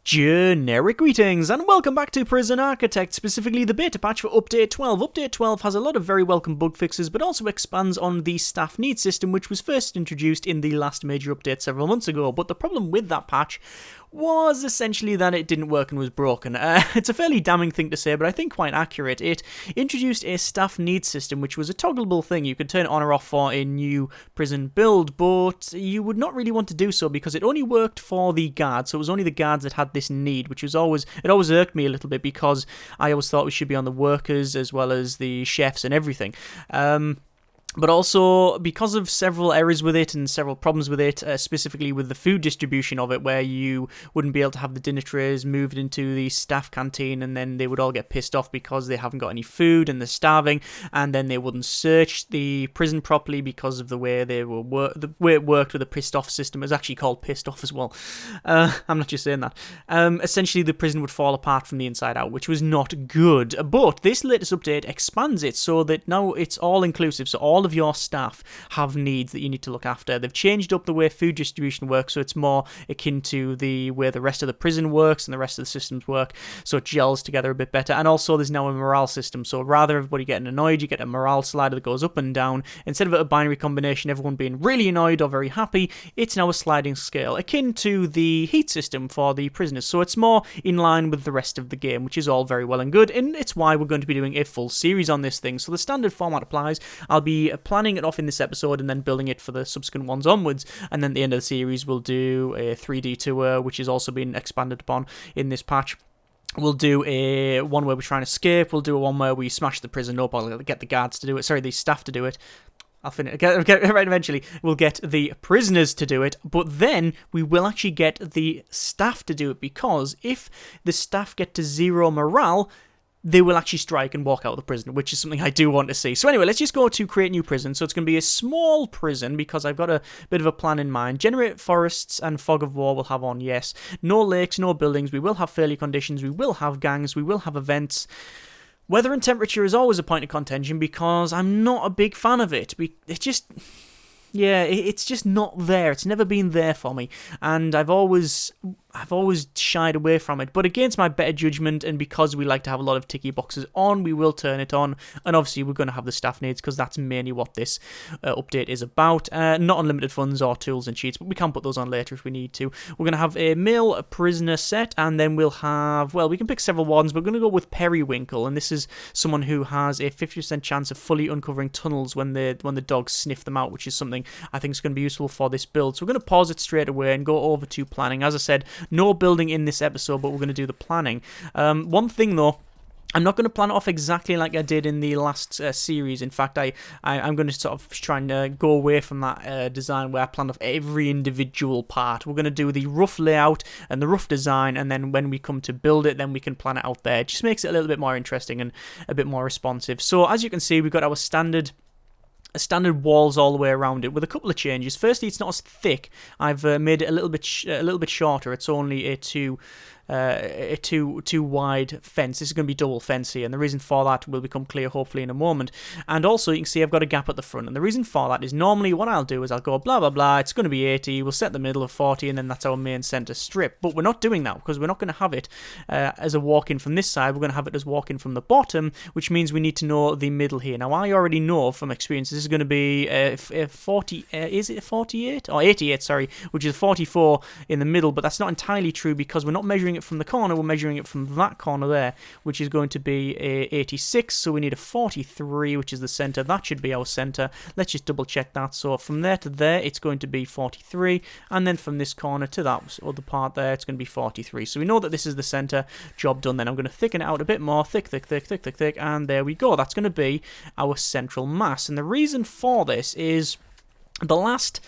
Generic greetings and welcome back to Prison Architect, specifically the beta patch for Update 12. Update 12 has a lot of very welcome bug fixes, but also expands on the staff needs system, which was first introduced in the last major update several months ago. But the problem with that patch was essentially that it didn't work and was broken. It's a fairly damning thing to say, but I think quite accurate. It introduced a staff needs system, which was a toggleable thing. You could turn it on or off for a new prison build, but you would not really want to do so because it only worked for the guards. So it was only the guards that had this need, which was always irked me a little bit because I always thought we should be on the workers as well as the chefs and everything. But also, because of several errors with it and several problems with it, specifically with the food distribution of it, where you wouldn't be able to have the dinner trays moved into the staff canteen, and then they would all get pissed off because they haven't got any food and they're starving, and then they wouldn't search the prison properly because of the way it worked with the pissed off system. It's actually called pissed off as well. I'm not just saying that. Essentially, the prison would fall apart from the inside out, which was not good. But this latest update expands it so that now it's all inclusive. So all of your staff have needs that you need to look after. They've changed up the way food distribution works, so it's more akin to the way the rest of the prison works and the rest of the systems work, so it gels together a bit better. And also there's now a morale system, so rather than everybody getting annoyed, you get a morale slider that goes up and down. Instead of a binary combination, everyone being really annoyed or very happy, it's now a sliding scale, akin to the heat system for the prisoners. So it's more in line with the rest of the game, which is all very well and good, and it's why we're going to be doing a full series on this thing. So the standard format applies. I'll be planning it off in this episode and then building it for the subsequent ones onwards, and then at the end of the series we'll do a 3D tour, which has also been expanded upon in this patch. We'll do a one where we try and escape, we'll do a one where we smash the prison up, or get the guards to do it, the staff to do it. I'll finish. Get right eventually. We'll get the prisoners to do it, but then we will actually get the staff to do it, because if the staff get to 0 morale, they will actually strike and walk out of the prison, which is something I do want to see. So anyway, let's just go to create new prison. So it's going to be a small prison because I've got a bit of a plan in mind. Generate forests and fog of war we'll have on, yes. No lakes, no buildings. We will have failure conditions. We will have gangs. We will have events. Weather and temperature is always a point of contention because I'm not a big fan of it. It's just... yeah, it's just not there. It's never been there for me, and I've always shied away from it. But against my better judgment, and because we like to have a lot of ticky boxes on, we will turn it on. And obviously, we're going to have the staff needs because that's mainly what this update is about. Not unlimited funds or tools and cheats, but we can put those on later if we need to. We're going to have a male prisoner set, and then we'll have, well, we can pick several ones. But we're going to go with Periwinkle, and this is someone who has a 50% chance of fully uncovering tunnels when the dogs sniff them out, which is something I think is going to be useful for this build. So we're going to pause it straight away and go over to planning. As I said, no building in this episode, but we're going to do the planning. One thing though, I'm not going to plan it off exactly like I did in the last series. In fact, I'm going to sort of try and go away from that design where I planned off every individual part. We're going to do the rough layout and the rough design, and then when we come to build it, then we can plan it out there. It just makes it a little bit more interesting and a bit more responsive. So as you can see, we've got our standard walls all the way around it with a couple of changes. Firstly, it's not as thick. I've made it a little bit shorter. It's only a two wide fence. This is going to be double fence here, and the reason for that will become clear hopefully in a moment. And also you can see I've got a gap at the front, and the reason for that is normally what I'll do is I'll go blah blah blah, it's going to be 80, we'll set the middle of 40, and then that's our main center strip. But we're not doing that because we're not going to have it as a walk-in from this side. We're going to have it as walk-in from the bottom, which means we need to know the middle here. Now I already know from experience this is going to be 40, is it 48? Or 88, sorry, which is 44 in the middle, but that's not entirely true because we're not measuring it from the corner, we're measuring it from that corner there, which is going to be a 86, so we need a 43, which is the center. That should be our center. Let's just double check that. So from there to there, it's going to be 43, and then from this corner to that other part there, it's going to be 43. So we know that this is the center. Job done then. I'm going to thicken it out a bit more, thick, and there we go. That's going to be our central mass. And the reason for this is the last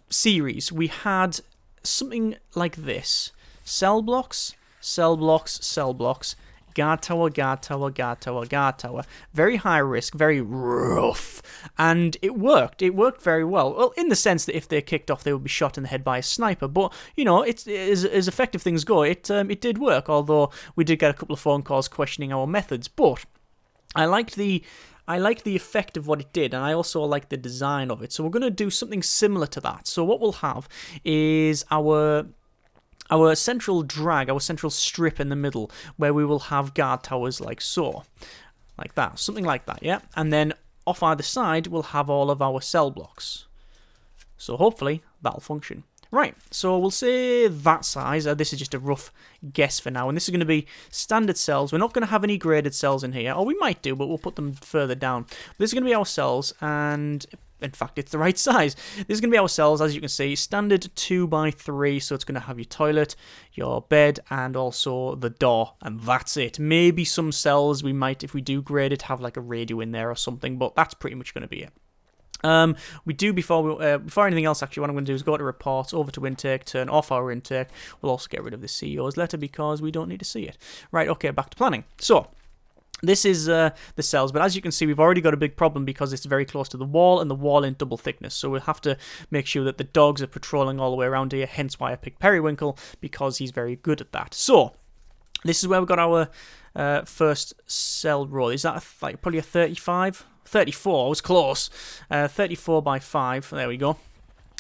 series we had something like this. Cell blocks, cell blocks, cell blocks, guard tower, guard tower, guard tower, guard tower. Very high risk, very rough. And it worked. It worked very well. Well, in the sense that if they kicked off, they would be shot in the head by a sniper. But, you know, it's as effective things go, it did work, although we did get a couple of phone calls questioning our methods. But I liked the effect of what it did, and I also like the design of it. So we're going to do something similar to that. So what we'll have is our our central drag, our central strip in the middle, where we will have guard towers like so. Like that. Something like that, yeah? And then off either side, we'll have all of our cell blocks. So hopefully, that'll function. Right, so we'll say that size. This is just a rough guess for now. And this is going to be standard cells. We're not going to have any graded cells in here. Or we might do, but we'll put them further down. This is going to be our cells, and in fact, it's the right size. This is going to be our cells, as you can see. Standard 2x3, so it's going to have your toilet, your bed, and also the door. And that's it. Maybe some cells we might, if we do grade it, have like a radio in there or something. But that's pretty much going to be it. We do, before anything else, actually, what I'm going to do is go to reports, over to intake, turn off our intake. We'll also get rid of the CEO's letter because we don't need to see it. Right, okay, back to planning. So, this is the cells, but as you can see, we've already got a big problem because it's very close to the wall, and the wall in double thickness. So we'll have to make sure that the dogs are patrolling all the way around here, hence why I picked Periwinkle, because he's very good at that. So, this is where we've got our first cell row. Is that probably a 35? 34, I was close. 34 by 5, there we go.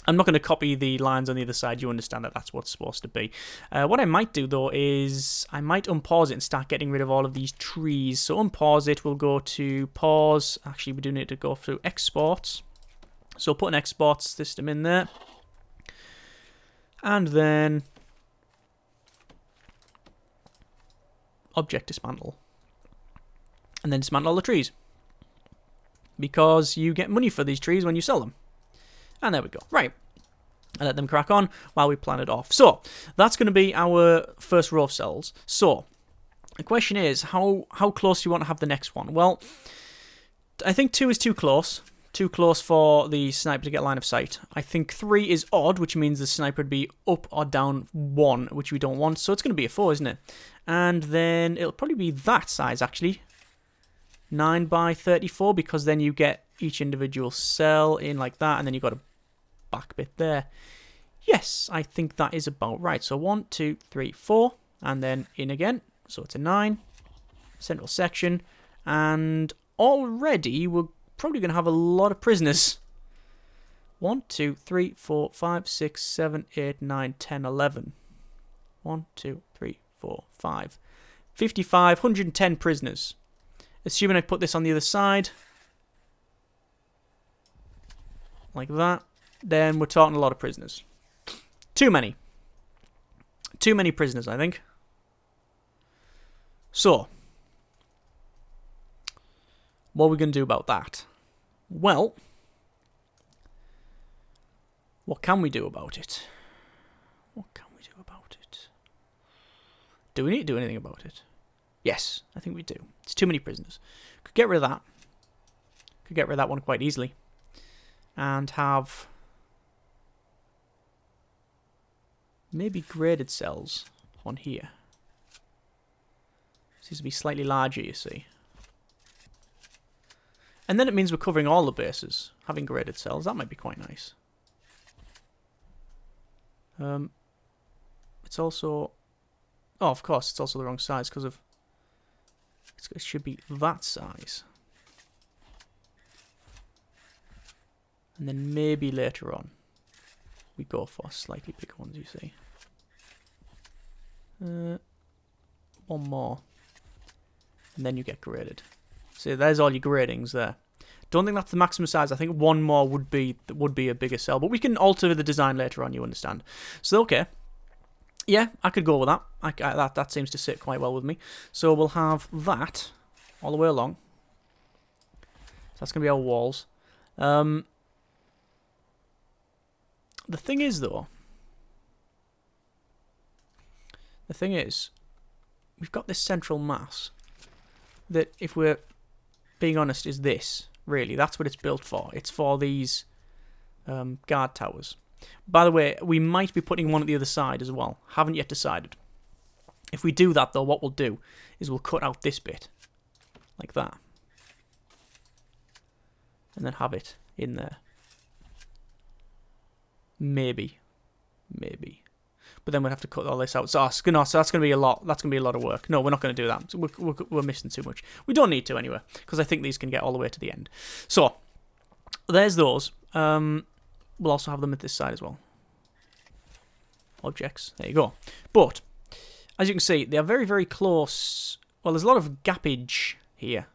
I'm not going to copy the lines on the other side, you understand that that's what's supposed to be. What I might do though is, I might unpause it and start getting rid of all of these trees. So unpause it, we'll go to pause. Actually, we do need to go through exports. So put an export system in there. And then object dismantle. And then dismantle all the trees. Because you get money for these trees when you sell them. And there we go. Right. I let them crack on while we plan it off. So, that's going to be our first row of cells. So, the question is, how close do you want to have the next one? Well, I think 2 is too close. Too close for the sniper to get line of sight. I think 3 is odd, which means the sniper would be up or down 1, which we don't want. So, it's going to be a 4, isn't it? And then it'll probably be that size, actually. 9 by 34, because then you get each individual cell in like that, and then you've got a back bit there. Yes, I think that is about right. So 1, 2, 3, 4, and then in again. So it's a 9, central section, and already we're probably going to have a lot of prisoners. 1, 2, 3, 4, 5, 6, 7, 8, 9, 10, 11. 1, 2, 3, 4, 5. 55, 110 prisoners. Assuming I put this on the other side, like that, then we're talking a lot of prisoners. Too many. Too many prisoners, I think. So, what are we going to do about that? Well, what can we do about it? What can we do about it? Do we need to do anything about it? Yes, I think we do. It's too many prisoners. Could get rid of that. Could get rid of that one quite easily. And have maybe graded cells on here. This needs to be slightly larger, you see. And then it means we're covering all the bases. Having graded cells, that might be quite nice. It's also... Oh, of course, it's also the wrong size because of... It should be that size. And then maybe later on we go for slightly bigger ones, you see. One more. And then you get graded. So there's all your gradings there. Don't think that's the maximum size. I think one more would be a bigger cell. But we can alter the design later on, you understand. So, okay. Yeah, I could go with that. That seems to sit quite well with me. So we'll have that all the way along. So that's going to be our walls. The thing is, though, we've got this central mass that, if we're being honest, is this, really. That's what it's built for. It's for these guard towers. By the way, we might be putting one at the other side as well. Haven't yet decided. If we do that, though, what we'll do is we'll cut out this bit. Like that. And then have it in there. Maybe. But then we'd have to cut all this out. So that's going to be a lot. That's going to be a lot of work. No, we're not going to do that. So we're missing too much. We don't need to anyway, because I think these can get all the way to the end. So, there's those. We'll also have them at this side as well. objects. There you go. But, as you can see, they are very, very close. Well, there's a lot of gappage here.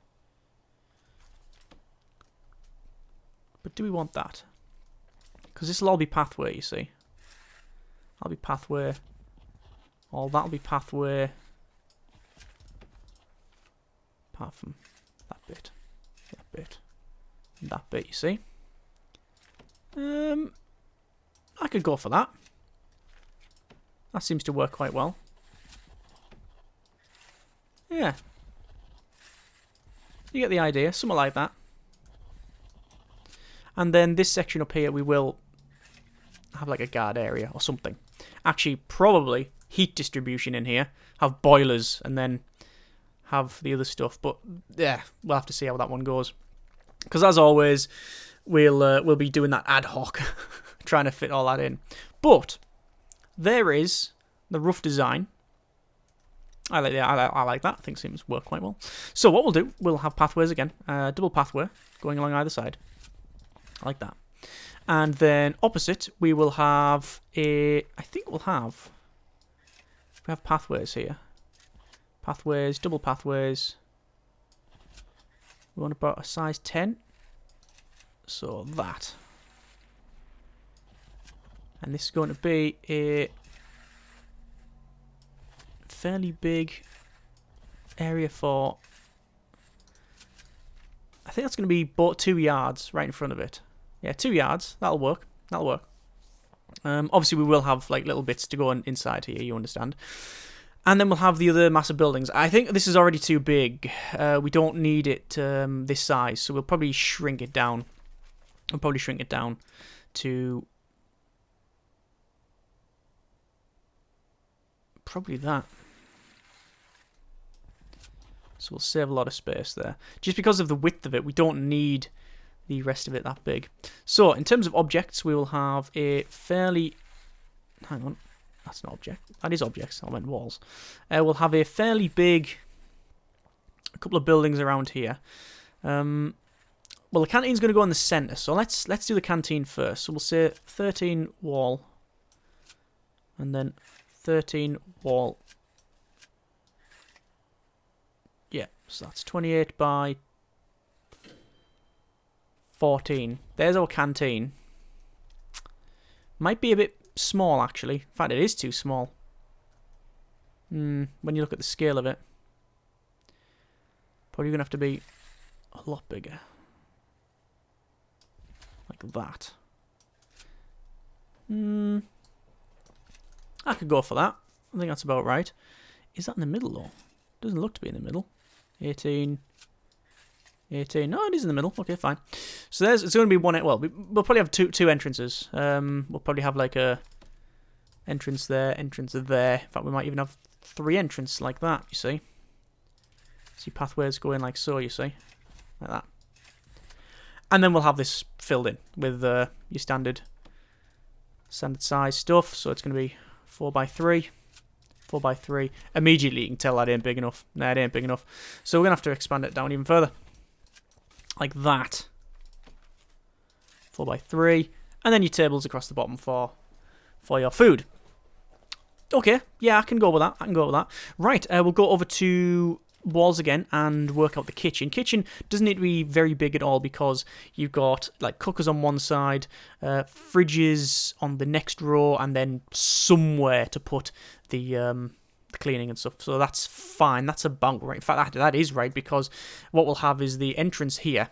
But do we want that? Because this will all be pathway, you see. That'll be pathway. All that'll be pathway. Apart from that bit. That bit. And that bit, you see. I could go for that. That seems to work quite well. Yeah. You get the idea. Something like that. And then this section up here, we will have like a guard area or something. Actually, probably heat distribution in here. Have boilers and then have the other stuff. But yeah, we'll have to see how that one goes. Because as always, we'll be doing that ad hoc, trying to fit all that in. But there is the rough design. I like that. I think it seems to work quite well. So what we'll do, we'll have pathways again, double pathway going along either side. I like that. And then opposite, we will have we have pathways here. Pathways, double pathways. We want about a size 10. So that. And this is going to be a fairly big area for... I think that's going to be 2 yards right in front of it. Yeah, 2 yards. That'll work. That'll work. Obviously, we will have like little bits to go on inside here, you understand. And then we'll have the other massive buildings. I think this is already too big. We don't need it this size, so we'll probably shrink it down. We'll probably shrink it down to probably that. So we'll save a lot of space there. Just because of the width of it, we don't need the rest of it that big. So in terms of objects, we will have a fairly... Hang on. That's not object. That is objects. I meant walls. We'll have a fairly big... A couple of buildings around here. Well, the canteen's going to go in the centre, so let's do the canteen first. So we'll say 13 wall. And then 13 wall. Yeah, so that's 28 by 14. There's our canteen. Might be a bit small, actually. In fact, it is too small. When you look at the scale of it. Probably going to have to be a lot bigger. Like that. I could go for that. I think that's about right. Is that in the middle, though? Doesn't look to be in the middle. 18... 18. No, it is in the middle. Okay, fine. So it's going to be one... Well, we'll probably have two entrances. We'll probably have like a entrance there, entrance there. In fact, we might even have 3 entrances like that, you see. See pathways going like so, you see. Like that. And then we'll have this filled in with your standard size stuff. So it's going to be 4x3. 4x3. Immediately you can tell that ain't big enough. Nah, it ain't big enough. So we're going to have to expand it down even further. Like that. 4x3. And then your tables across the bottom for your food. Okay, yeah, I can go with that. I can go with that. Right, we'll go over to walls again and work out the kitchen. Kitchen doesn't need to be very big at all because you've got like cookers on one side, fridges on the next row, and then somewhere to put the cleaning and stuff. So that's fine. That's about right. In fact, that is right because what we'll have is the entrance here.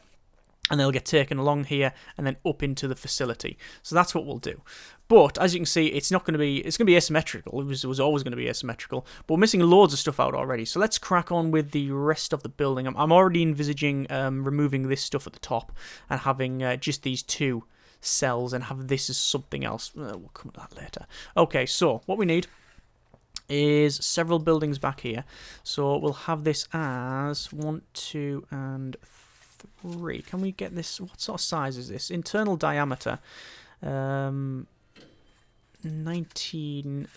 And they'll get taken along here and then up into the facility. So that's what we'll do. But as you can see, it's going to be asymmetrical. It was always going to be asymmetrical. But we're missing loads of stuff out already. So let's crack on with the rest of the building. I'm already envisaging removing this stuff at the top and having just these 2 cells and have this as something else. We'll come to that later. Okay, so what we need is several buildings back here. So we'll have this as 1, 2, and 3. Can we get this? What sort of size is this? Internal diameter 19.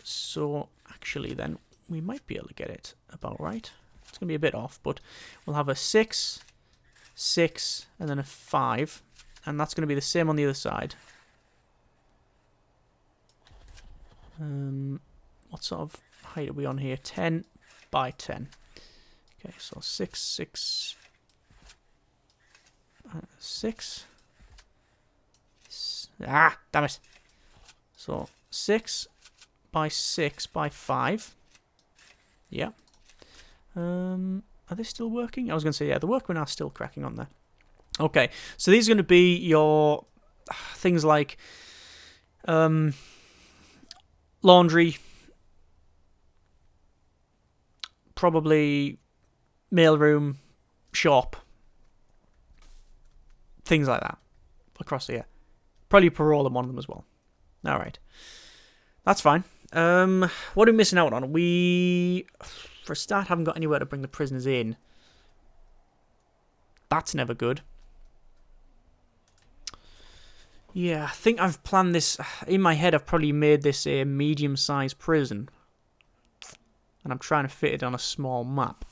So actually then we might be able to get it about right. It's going to be a bit off, but we'll have a 6, 6, and then a 5, and that's going to be the same on the other side. What sort of height are we on here? 10 by 10. Okay, so 6, 6, 6. Damn it. So 6 by 6 by 5. Yeah. Are they still working? I was going to say, yeah, the workmen are still cracking on there. Okay, so these are going to be your things like laundry, probably mailroom, shop, things like that across here. Probably parole in one of them as well. All right, that's fine. What are we missing out on? We, for a start, haven't got anywhere to bring the prisoners in. That's never good. Yeah, I think I've planned this... In my head, I've probably made this a medium-sized prison. And I'm trying to fit it on a small map.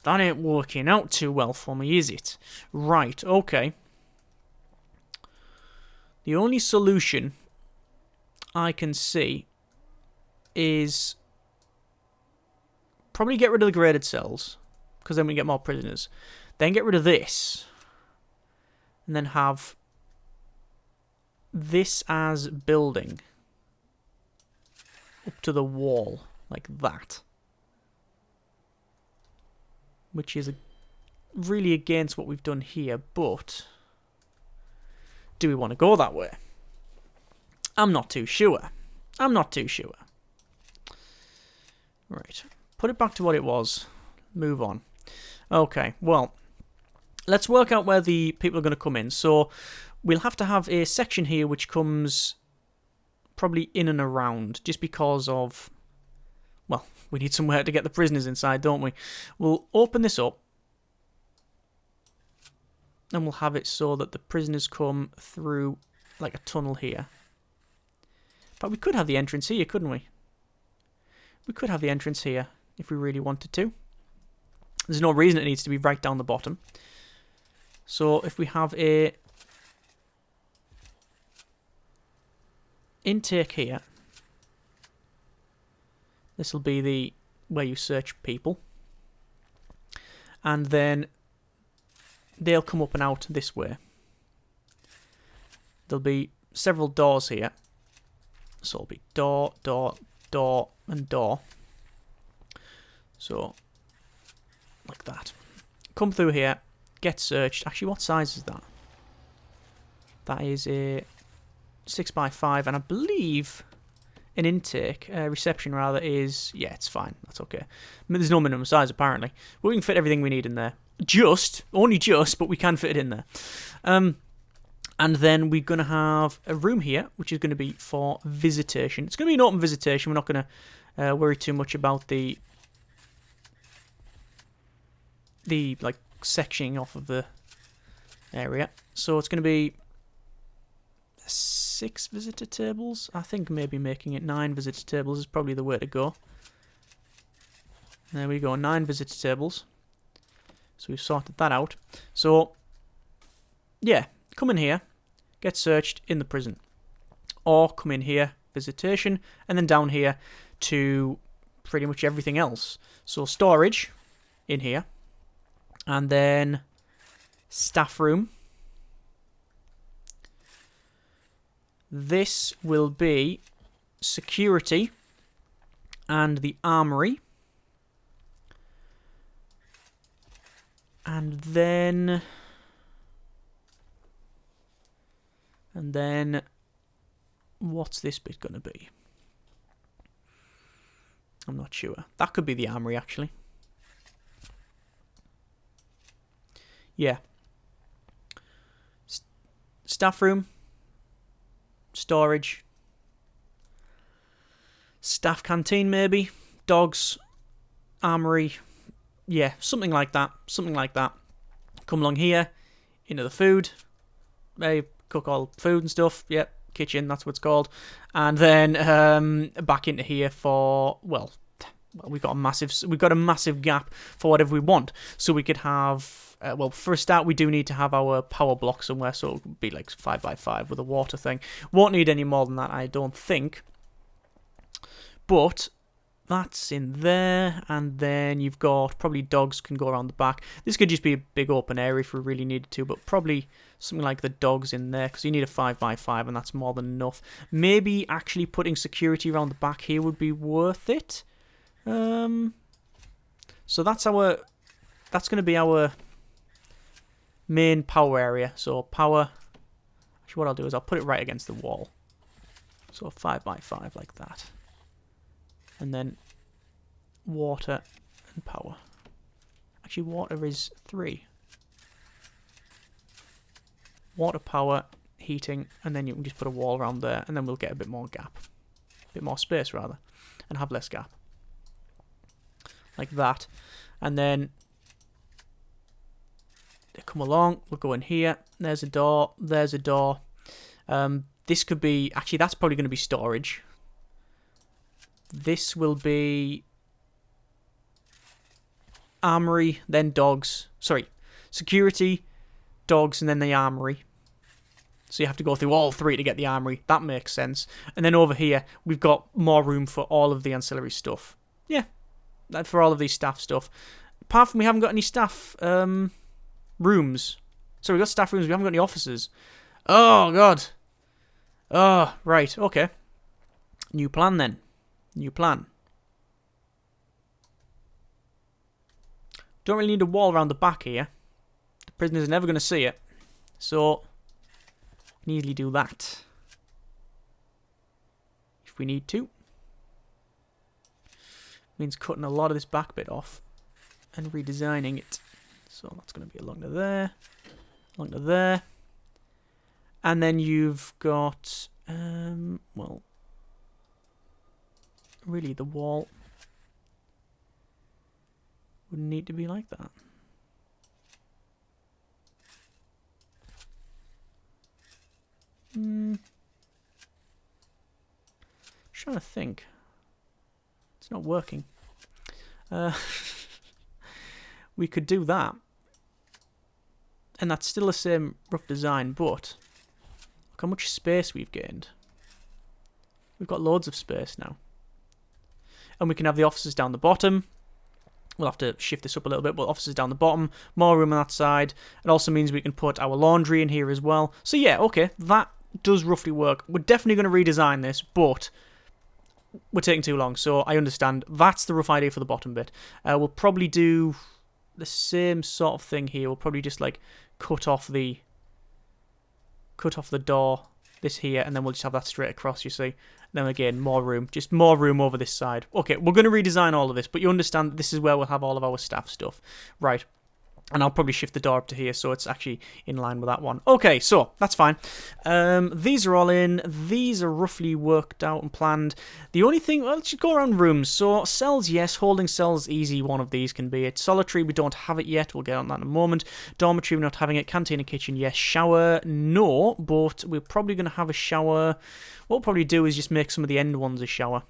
That ain't working out too well for me, is it? Right, okay. The only solution I can see is probably get rid of the graded cells, because then we get more prisoners. Then get rid of this. And then have this as building up to the wall, like that. Which is really against what we've done here, but do we want to go that way? I'm not too sure. I'm not too sure. Right. Put it back to what it was. Move on. Okay, well, let's work out where the people are going to come in. So we'll have to have a section here which comes probably in and around, just because of, well, we need somewhere to get the prisoners inside, don't we? We'll open this up, and we'll have it so that the prisoners come through like a tunnel here. But we could have the entrance here, couldn't we? We could have the entrance here if we really wanted to. There's no reason it needs to be right down the bottom. So if we have a intake here, this will be the where you search people, and then they'll come up and out this way. There'll be several doors here, so it'll be door, door, door, and door. So like that. Come through here, get searched. Actually, what size is that? That is a 6 by 5, and I believe an intake, reception rather, is, yeah, it's fine. That's okay. I mean, there's no minimum size apparently, but we can fit everything we need in there. Only just, but we can fit it in there. And then we're going to have a room here, which is going to be for visitation. It's going to be an open visitation. We're not going to worry too much about the like sectioning off of the area. So it's going to be 6 visitor tables. I think maybe making it 9 visitor tables is probably the way to go. There we go, 9 visitor tables. So we've sorted that out. So, yeah, come in here, get searched in the prison. Or come in here, visitation, and then down here to pretty much everything else. So storage in here. And then staff room. This will be security and the armory. And then what's this bit going to be? I'm not sure. That could be the armory, actually. Yeah. Staff room. Storage. Staff canteen, maybe. Dogs. Armory. Yeah, something like that. Something like that. Come along here. Into the food. They cook all food and stuff. Yep. Kitchen, that's what it's called. And then back into here for, well, we've got a massive gap for whatever we want. So we could have, well, for a start, we do need to have our power block somewhere, so it would be like 5 by 5 with a water thing. Won't need any more than that, I don't think. But that's in there, and then you've got probably dogs can go around the back. This could just be a big open area if we really needed to, but probably something like the dogs in there, because you need a 5x5, and that's more than enough. Maybe actually putting security around the back here would be worth it. So that's going to be our main power area. So power, actually what I'll do is I'll put it right against the wall. So 5x5 like that. And then water and power. Actually, water is 3. Water, power, heating, and then you can just put a wall around there, and then we'll get a bit more gap. A bit more space, rather, and have less gap. Like that. And then they come along, we'll go in here. There's a door, there's a door. This could be, actually, that's probably going to be storage. This will be armory, then dogs. Sorry, security, dogs, and then the armory. So you have to go through all 3 to get the armory. That makes sense. And then over here, we've got more room for all of the ancillary stuff. Yeah, for all of these staff stuff. Apart from we haven't got any staff rooms. So we've got staff rooms, we haven't got any offices. Oh, God. Oh, right, okay. New plan then. New plan. Don't really need a wall around the back here. The prisoners are never going to see it. So, we can easily do that. If we need to. Means cutting a lot of this back bit off. And redesigning it. So, that's going to be along to there. Along to there. And then you've got... well... really, the wall wouldn't need to be like that. Just trying to think. It's not working. We could do that. And that's still the same rough design, but look how much space we've gained. We've got loads of space now. And we can have the offices down the bottom. We'll have to shift this up a little bit, but offices down the bottom, more room on that side. It also means we can put our laundry in here as well. So yeah, okay, that does roughly work. We're definitely going to redesign this, but we're taking too long, so I understand. That's the rough idea for the bottom bit. We'll probably do the same sort of thing here. We'll probably just like cut off the door, this here, and then we'll just have that straight across, you see. Then again, more room. Just more room over this side. Okay, we're going to redesign all of this, but you understand that this is where we'll have all of our staff stuff. Right. And I'll probably shift the door up to here so it's actually in line with that one. Okay, so that's fine. These are all in. These are roughly worked out and planned. The only thing, well, let's just go around rooms. So cells, yes. Holding cells, easy. One of these can be it. Solitary, we don't have it yet. We'll get on that in a moment. Dormitory, we're not having it. Canteen and kitchen, yes. Shower, no. But we're probably going to have a shower. What we'll probably do is just make some of the end ones a shower.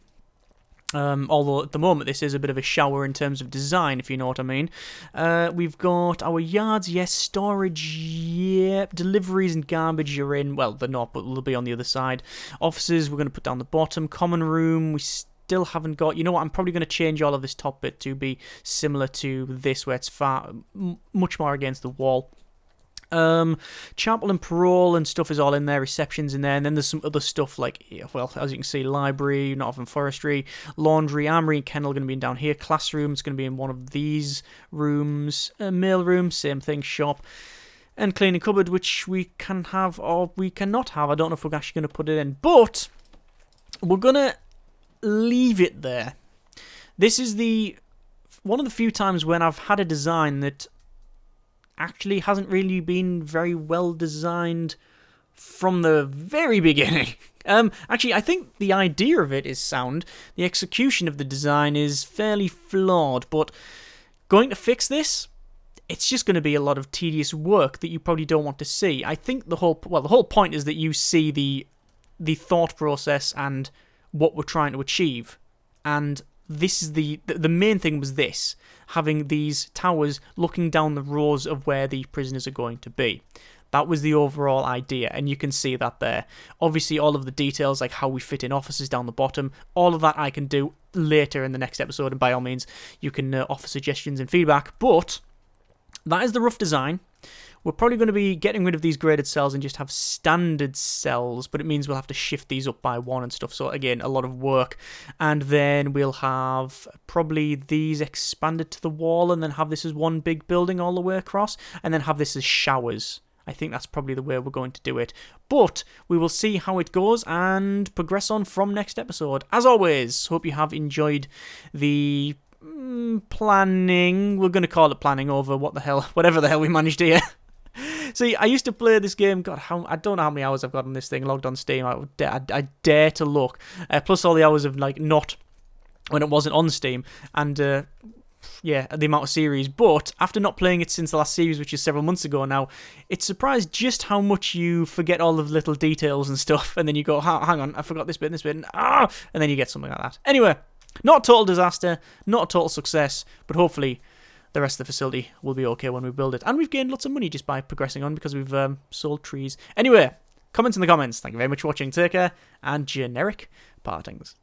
Although at the moment this is a bit of a shower in terms of design, if you know what I mean. We've got our yards, yes. Storage, yep. Deliveries and garbage are in. Well, they're not, but they'll be on the other side. Offices, we're going to put down the bottom. Common room, we still haven't got... You know what, I'm probably going to change all of this top bit to be similar to this, where it's much more against the wall. Chapel and parole and stuff is all in there, receptions in there, and then there's some other stuff like, well, as you can see, library, not having forestry, laundry, armory and kennel are going to be in down here, classroom's going to be in one of these rooms, mail room, same thing, shop, and cleaning cupboard, which we can have or we cannot have. I don't know if we're actually going to put it in, but we're going to leave it there. This is one of the few times when I've had a design that actually hasn't really been very well designed from the very beginning. Actually, I think the idea of it is sound. The execution of the design is fairly flawed, but going to fix this, it's just going to be a lot of tedious work that you probably don't want to see. I think the whole point is that you see the thought process and what we're trying to achieve. And this is the main thing was this, having these towers looking down the rows of where the prisoners are going to be. That was the overall idea, and you can see that there. Obviously, all of the details, like how we fit in offices down the bottom, all of that I can do later in the next episode, and by all means, you can offer suggestions and feedback, but that is the rough design. We're probably going to be getting rid of these graded cells and just have standard cells, but it means we'll have to shift these up by 1 and stuff, so again, a lot of work. And then we'll have probably these expanded to the wall and then have this as one big building all the way across, and then have this as showers. I think that's probably the way we're going to do it. But we will see how it goes and progress on from next episode. As always, hope you have enjoyed the planning. We're going to call it planning over whatever the hell we managed here. See, I used to play this game, God, I don't know how many hours I've got on this thing, logged on Steam, I dare to look, plus all the hours of, like, not, when it wasn't on Steam, and, yeah, the amount of series, but after not playing it since the last series, which is several months ago now, it's surprised just how much you forget all of the little details and stuff, and then you go, hang on, I forgot this bit and this bit, and then you get something like that. Anyway, not a total disaster, not a total success, but hopefully the rest of the facility will be okay when we build it. And we've gained lots of money just by progressing on because we've sold trees. Anyway, comments in the comments. Thank you very much for watching. Take care, and generic partings.